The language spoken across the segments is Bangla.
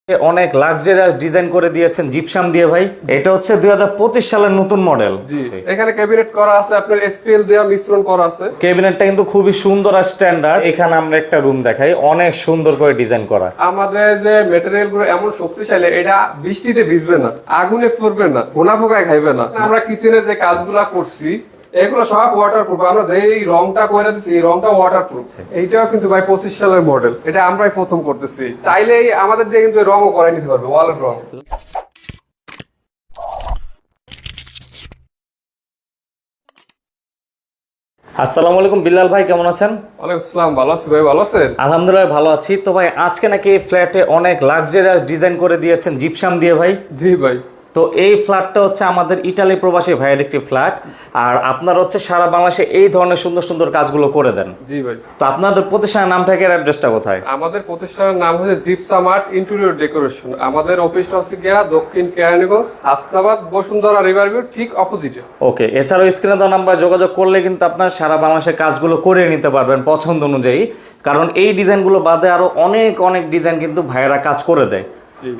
অনেক লাক্সারিয়াস ডিজাইন করে দিয়েছেন জিপসাম দিয়ে ভাই। এটা হচ্ছে 2025 সালের নতুন মডেল। জি, এখানে ক্যাবিনেট করা আছে, আপনার এসপিএল দেয়া মিশ্রণ করা আছে। ক্যাবিনেটটা কিন্তু খুবই সুন্দর আর স্ট্যান্ডার্ড। এখানে আমরা একটা রুম দেখাই, অনেক সুন্দর করে ডিজাইন করা। আমাদের যে ম্যাটেরিয়াল গুলো এমন শক্তিশালী, এটা বৃষ্টিতে ভিজবে না, আগুনে ফুরবে না, ঘোনা ফোকায় খাইবে না। আমরা কিচেনে যে কাজগুলা করছি এগুলো সব ওয়াটারপ্রুফ। আমরা যেই রংটা করে দিচ্ছি এই রংটা ওয়াটারপ্রুফ। এইটাও কিন্তু ভাই 25 সালের মডেল, এটা আমরাই প্রথম করতেছি। চাইলেই আমাদের দিয়ে কিন্তু রংও করে নিতে পারবে, ওয়ালের রং। আসসালামু আলাইকুম বিল্লাল ভাই, কেমন আছেন? ওয়ালাইকুম আসসালাম, ভালো আছি ভাই। ভালো আছেন? আলহামদুলিল্লাহ ভালো আছি। তো ভাই আজকে নাকি এই ফ্ল্যাটে অনেক লাক্সারিয়াস ডিজাইন করে দিয়েছেন জিপসাম দিয়ে ভাই। জি ভাই। তো এই ফ্ল্যাটটা হচ্ছে আমাদের ইটালি প্রবাসী ভাইয়ের একটি ফ্ল্যাট, আর আপনারা হচ্ছে সারা বাংলাদেশে এই ধরনের সুন্দর সুন্দর কাজগুলো করে দেন। জি ভাই। তো আপনাদের প্রতিষ্ঠানের নামটা কি, অ্যাড্রেসটা কোথায়? আমাদের প্রতিষ্ঠানের নাম হচ্ছে জিপসাম আর্ট ইন্টেরিয়র ডেকোরেশন। আমাদের অফিসটা হচ্ছে গিয়া দক্ষিণ কেরানীগঞ্জ, হাসনাবাদ, বসুন্ধরা রিভারভিউ ঠিক অপোজিটে। ওকে, এছাড়াও স্ক্রিনে দেওয়া নাম্বার যোগাযোগ করলে কিন্তু আপনার সারা বাংলাদেশের কাজগুলো করে নিতে পারবেন পছন্দ অনুযায়ী, কারণ এই ডিজাইনগুলো বাদে আরো অনেক অনেক ডিজাইন কিন্তু ভাইয়েরা কাজ করে দেয়।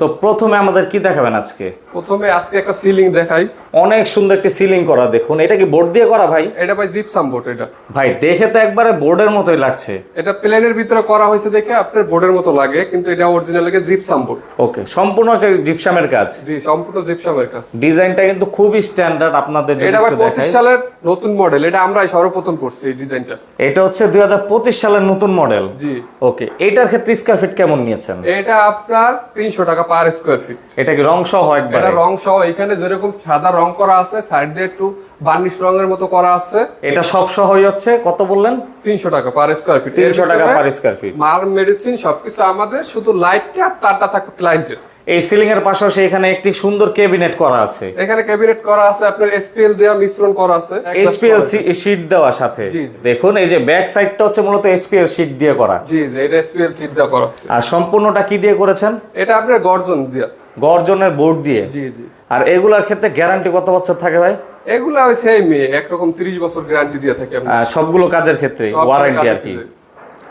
তো প্রথমে আমাদের কি দেখাবেন আজকে? প্রথমে আজকে একটা সিলিং দেখাই। অনেক সুন্দর একটি সিলিং করা, দেখুন। এটা কি বোর্ড দিয়ে করা ভাই? এটা ভাই জিপসাম বোর্ড। এটা ভাই দেখে তো একবারে বোর্ডের মতোই লাগছে। এটা প্লেনের ভিতরে করা হয়েছে দেখে আপনার বোর্ডের মতো লাগে, কিন্তু এটা অরিজিনাল লাগে জিপসাম বোর্ড। ওকে, সম্পূর্ণ জিপসামের কাজ। জি, সম্পূর্ণ জিপসামের কাজ। ডিজাইনটা কিন্তু খুবই স্ট্যান্ডার্ড আপনাদের। এটা ভাই 25 সালের নতুন মডেল, এটা আমরাই সর্বপ্রথম করছি এই ডিজাইনটা। এটা হচ্ছে 2025 সালের নতুন মডেল। জি। ওকে, এটার ক্ষেত্রে স্কয়ার ফিট কেমন নিয়েছেন? এটা আপনার 300 টাকা পার স্কয়ার ফিট। এটা কি রং সহ একবারে? এটা রং সহ, এখানে যেরকম সাদা রং করা আছে, সাইড দিয়ে একটু বার্নিশ রঙের মতো করা আছে। এটা সব সহই হচ্ছে কত বললেন? 300 টাকা পার স্কয়ার ফিট। 300 টাকা পার স্কয়ার ফিট। মার মেডিসিন সবকিছু আমাদের, শুধু লাইটটা তারটা থাকবে ক্লায়েন্টের। এই সিলিং এর পাশাপাশি এখানে একটি সুন্দর ক্যাবিনেট করা আছে। এখানে ক্যাবিনেট করা আছে, আপনার এসপিএল দেয়া মিশ্রণ করা আছে, এইচপিএল শীট দেওয়া সাথে। দেখুন এই যে ব্যাক সাইডটা হচ্ছে মূলত এইচপিএল শীট দিয়ে করা। জি জি, এটা এসপিএল শীট দেওয়া করা আছে। আর সম্পূর্ণটা কি দিয়ে করেছেন? এটা আপনার গর্জন দিয়া। গর্জনের বোর্ড দিয়ে। জি জি। আর এগুলার ক্ষেত্রে গ্যারান্টি কত বছর থাকে ভাই? এগুলা ওই সেম একরকম 30 বছর গ্যারান্টি দিয়ে থাকে আমরা সবগুলো কাজের ক্ষেত্রে ওয়ারেন্টি আর কি।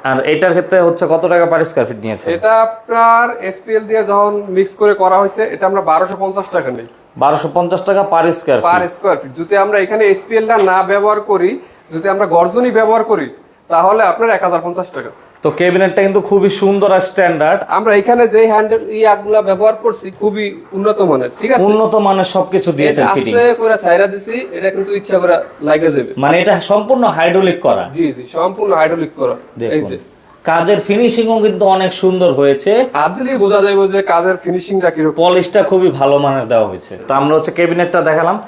আর এটার ক্ষেত্রে হচ্ছে কত টাকা পার স্কয়ার ফিট নিয়েছে? এটা আপনার এসপিএল দিয়ে যখন মিক্স করে করা হয়েছে, এটা আমরা 1250 টাকা নেই। 1250 টাকা পার স্কয়ার ফিট। যদি আমরা এখানে এসপিএল টা না ব্যবহার করি, যদি আমরা গর্জনই ব্যবহার করি, তাহলে আপনার 1050 টাকা। তো ক্যাবিনেটটা কিন্তু খুবই সুন্দর আর স্ট্যান্ডার্ড। আমরা এখানে যে হ্যান্ডেল ইয়াগুলা ব্যবহার করছি খুবই উন্নত মানের, ঠিক আছে? উন্নত মানের সবকিছু দিয়েছেন ফিটিং। আস্তে করে ছাইরা দিছি, এটা কিন্তু ইচ্ছা করে লাগা যাবে। মানে এটা সম্পূর্ণ হাইড্রোলিক করা। জি জি, সম্পূর্ণ হাইড্রোলিক করা। এই যে কাজের ফিনিশিংও কিন্তু অনেক সুন্দর হয়েছে। হাত দিলেই বোঝা যাবে যে কাজের ফিনিশিংটা কিরকম। পলিশটা খুবই ভালো মানের দেওয়া হয়েছে। তো আমরা হচ্ছে ক্যাবিনেটটা দেখালাম,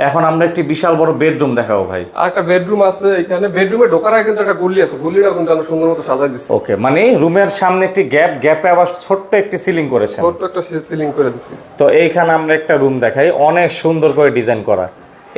এখন আমরা একটি বিশাল বড় বেডরুম দেখাবো ভাই। আর একটা বেডরুম আছে এখানে। বেডরুমে ঢোকার আগে কিন্তু একটা গলি আছে, গলিটাও কিন্তু আমরা সুন্দর মতো সাজাই দিছি। ওকে, মানে রুমের সামনে একটি গ্যাপে আবার ছোট্ট একটি সিলিং করেছেন। ছোট্ট একটা সিলিং করে দিছি। তো এইখানে আমরা একটা রুম দেখাই, অনেক সুন্দর করে ডিজাইন করা।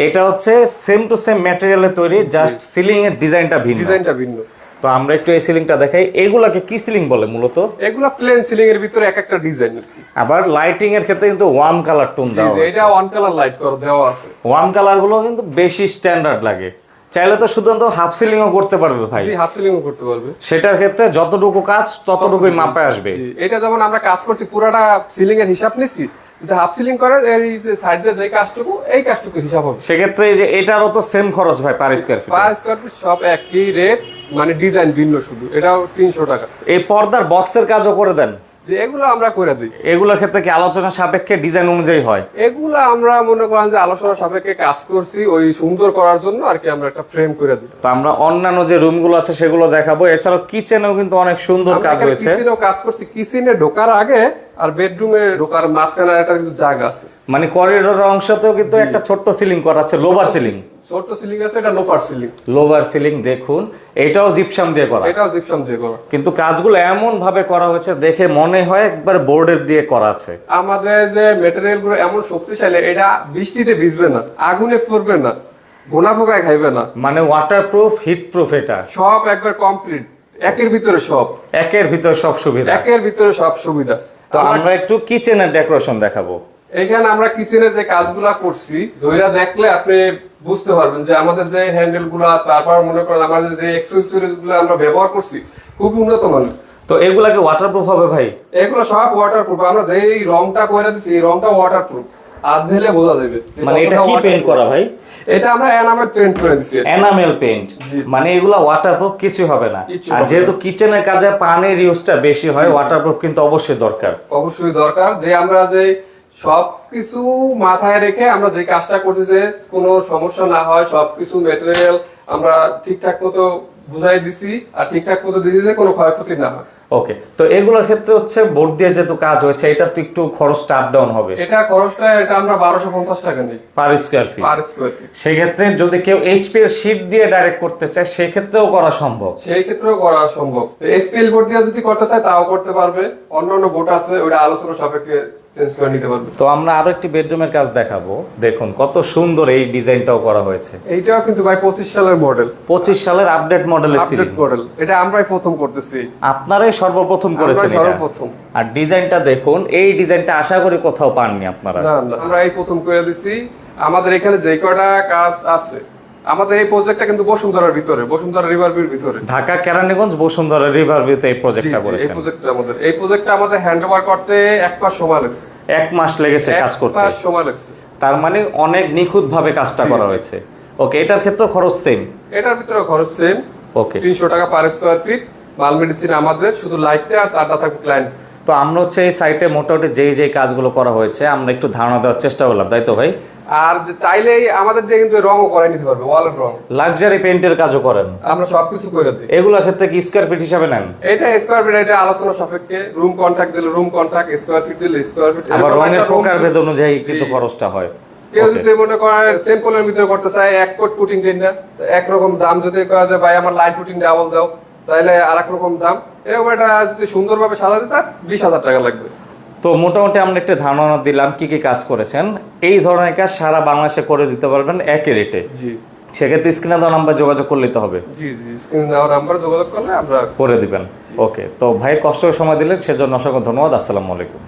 এটা হচ্ছে সেম টু সেম ম্যাটেরিয়ালে তৈরি, জাস্ট সিলিং এর ডিজাইনটা ভিন্ন। তো আমরা একটু এই সিলিংটা দেখাই। এগুলাকে কি সিলিং বলে মূলত? এগুলা প্লেন সিলিং এর ভিতরে এক একটা ডিজাইন। আবার লাইটিং এর ক্ষেত্রে কিন্তু ওয়ার্ম কালার টোন দেওয়া আছে। এটা ওয়ান কালার লাইট করে দেওয়া আছে। ওয়ার্ম কালার গুলো কিন্তু বেশি স্ট্যান্ডার্ড লাগে। চাইলে তো শুধুমাত্র হাফ সিলিংও করতে পারবে ভাই। জি, হাফ সিলিংও করতে পারবে। সেটার ক্ষেত্রে যতটুকু কাজ ততটুকুই মাপে আসবে। এটা যেমন আমরা কাজ করছি পুরাটা সিলিং এর হিসাব নিছি, যদি হাফ সিলিং করে এই যে সাইড দিয়ে যে কাজটুকু, এই কাজটুকু হিসাব হবে। সেক্ষেত্রে এই যে এটারও তো সেম খরচ ভাই per square feet. Per square feet সব একই রেট, মানে ডিজাইন ভিন্ন শুধু। এটাও 300 টাকা। এই পর্দার বক্সের কাজও করে দেন? যে এগুলো আমরা করে দিই। এগুলোর ক্ষেত্রে কি আলোচনা সাপেক্ষে ডিজাইন অনুযায়ী হয়? এগুলো আমরা মনে করেন যে আলোচনা সাপেক্ষে কাজ করছি, ওই সুন্দর করার জন্য আর কি আমরা একটা ফ্রেম করে দিই। তো আমরা অন্যান্য যে রুমগুলো আছে সেগুলো দেখাবো। এছাড়াও কিচেনেও কিন্তু অনেক সুন্দর কাজ হয়েছে। কিচেনেও কাজ করছি। কিচেনে ঢোকার আগে আর বেডরুমে ঢোকার মাঝখানে একটা কিন্তু জায়গা আছে, মানে করিডোরের অংশতেও কিন্তু একটা ছোট্ট সিলিং করা আছে, লোভার সিলিং। ছোট সিলিং আছে, এটা লোফার সিলিং। লোভার সিলিং দেখুন, এটাও জিপসাম দিয়ে করা। এটাও জিপসাম দিয়ে করা। কিন্তু কাজগুলো এমন ভাবে করা হয়েছে দেখে মনে হয় একবার বোর্ডের দিয়ে করা আছে। আমাদের যে ম্যাটেরিয়াল গুলো এমন শক্তিশালী, এটা বৃষ্টিতে ভিজবে না, আগুনে ফুরবে না, ঘোনা ফোকায় খাইবে না। মানে ওয়াটারপ্রুফ, হিট প্রুফ। এটা সব একবার কমপ্লিট, একের ভিতরে সব। একের ভিতরে সব সুবিধা। একের ভিতরে সব সুবিধা। তো আমরা একটু কিচেনের ডেকোরেশন দেখাবো। এখানে আমরা কিচেনে যে কাজগুলা করছি, ধইরা দেখলে আপনি বুঝতে পারবেন যে আমাদের যে হ্যান্ডেল গুলা, তারপর মনে করেন আমাদের যে অ্যাক্সেসরিজ গুলো আমরা ব্যবহার করছি খুব উন্নত মানের। তো এগুলাকে ওয়াটারপ্রুফ হবে ভাই? এগুলো সব ওয়াটারপ্রুফ। আমরা যেই রংটা করে দিচ্ছি এই রংটা ওয়াটারপ্রুফ, আর দিলে বোঝা যাবে। মানে এটা কি পেইন্ট করা ভাই? এটা আমরা এনামেল পেইন্ট করে দিচ্ছি। এনামেল পেইন্ট, মানে এগুলা ওয়াটারপ্রুফ কিছু হবে না। আর যেহেতু কিচেনের কাজে পানির ইউজটা বেশি হয়, ওয়াটারপ্রুফ কিন্তু অবশ্যই দরকার। অবশ্যই দরকার, যে আমরা যে সবকিছু মাথায় রেখে আমরা যে কাজটা করছি যে কোনো সমস্যা না হয়, সবকিছু ম্যাটেরিয়াল আমরা ঠিকঠাক মতো বুঝাই দিছি আর ঠিকঠাক মতো দিছি যে কোনো ক্ষয়ক্ষতি না হয়। ওকে, তো এগুলোর ক্ষেত্রে হচ্ছে বোর্ড দিয়ে যেহেতু কাজ হয়েছে, এটা তো একটু খরচটা আপ ডাউন হবে। এটা খরচটা এটা আমরা 1250 টাকা নিই per square feet. Per square feet. সেই ক্ষেত্রে যদি কেউ এইচপি এর শীট দিয়ে ডাইরেক্ট করতে চায়, সেই ক্ষেত্রেও করা সম্ভব। সেই ক্ষেত্রেও করা সম্ভব। এসপিএল বোর্ড দিয়ে যদি করতে চায় তাও করতে পারবে, অন্যান্য বোর্ড আছে ওটা আলোচনা সাপেক্ষে চেঞ্জ করে নিতে পারবে। তো আমরা আরো একটি বেডরুমের কাজ দেখাবো, দেখুন কত সুন্দর এই ডিজাইনটাও করা হয়েছে। এইটাও কিন্তু ভাই 25 সালের মডেল। 25 সালের আপডেট মডেলের সিলিং। আপডেট মডেল, এটা আমরাই প্রথম করতেছি। আপনারাই সর্বপ্রথম করেছেন এটা? সর্বপ্রথম। আর ডিজাইনটা দেখুন, এই ডিজাইনটা আশা করি কোথাও পাননি আপনারা। না না, আমরা এই প্রথম করে দিচ্ছি। আমাদের এখানে যে কটা কাজ আছে, আমাদের এই প্রজেক্টটা কিন্তু বসুন্ধরার ভিতরে, বসুন্ধরা রিভারভিউর ভিতরে, ঢাকা কেরানীগঞ্জ বসুন্ধরা রিভারভিউতে এই প্রজেক্টটা এই করেছেন। প্রজেক্টটা আমাদের হ্যান্ডওভার করতে 1 মাস সময় লাগছে। 1 মাস লেগেছে কাজ করতে? 1 মাস সময় লাগছে। তার মানে অনেক নিখুঁত ভাবে কাজটা করা হয়েছে। ওকে, এটার ক্ষেত্রে খরচ সেম? এটার ভিতরে খরচ সেম। ওকে, 300 টাকা পার স্কয়ার ফিট। মাল মেডিসিন আমাদের, শুধু লাইটটা আর তারটা থাকবে ক্লায়েন্ট। তো আমরা হচ্ছে এই সাইটে মোটামুটি যেই কাজগুলো করা হয়েছে আমরা একটু ধারণা দেওয়ার চেষ্টা করলাম, তাই তো ভাই? আর যে চাইলেই আমাদের দিয়ে কিন্তু রংও করে নিতে পারবে, ওয়ালের রং। লাক্সারি পেইন্টের কাজও করেন? আমরা সবকিছু করে দিই। এগুলোর ক্ষেত্রে কি স্কয়ার ফিট হিসাবে নেন? এটা স্কয়ার ফিট, এটা আলোচনা সাপেক্ষে। রুম কন্ট্রাক্ট দিলে রুম কন্ট্রাক্ট, স্কয়ার ফিট দিলে স্কয়ার ফিট। আবার রঙের প্রকারভেদ অনুযায়ী কিন্তু খরচটা হয়। কেউ যদি মনে করেন সিম্পলের ভিতরে করতে চায়, এক কোট পুটিং দেন না, একরকম দাম। যদি কয় যে ভাই আমার লাইট পুটিং ডাবল দাও, তাহলে আরেক রকম দাম। এরকম এটা যদি সুন্দরভাবে সাজাতে তার 20,000 টাকা লাগবে। তো মোটামুটি আমরা একটা ধারণা দিলাম কি কি কাজ করেছেন। এই ধরনের কাজ সারা বাংলাদেশে করে দিতে পারবেন একই রেটে। জি, সেক্ষেত্রে স্ক্রিনে দেওয়া নাম্বার যোগাযোগ করলে তো হবে। জি জি, স্ক্রিনে দেওয়া নাম্বারে যোগাযোগ করলে আমরা করে দিবেন। ওকে, তো ভাই কষ্ট করে সময় দিলেন সেজন্য অসংখ্য ধন্যবাদ। আসসালামু আলাইকুম।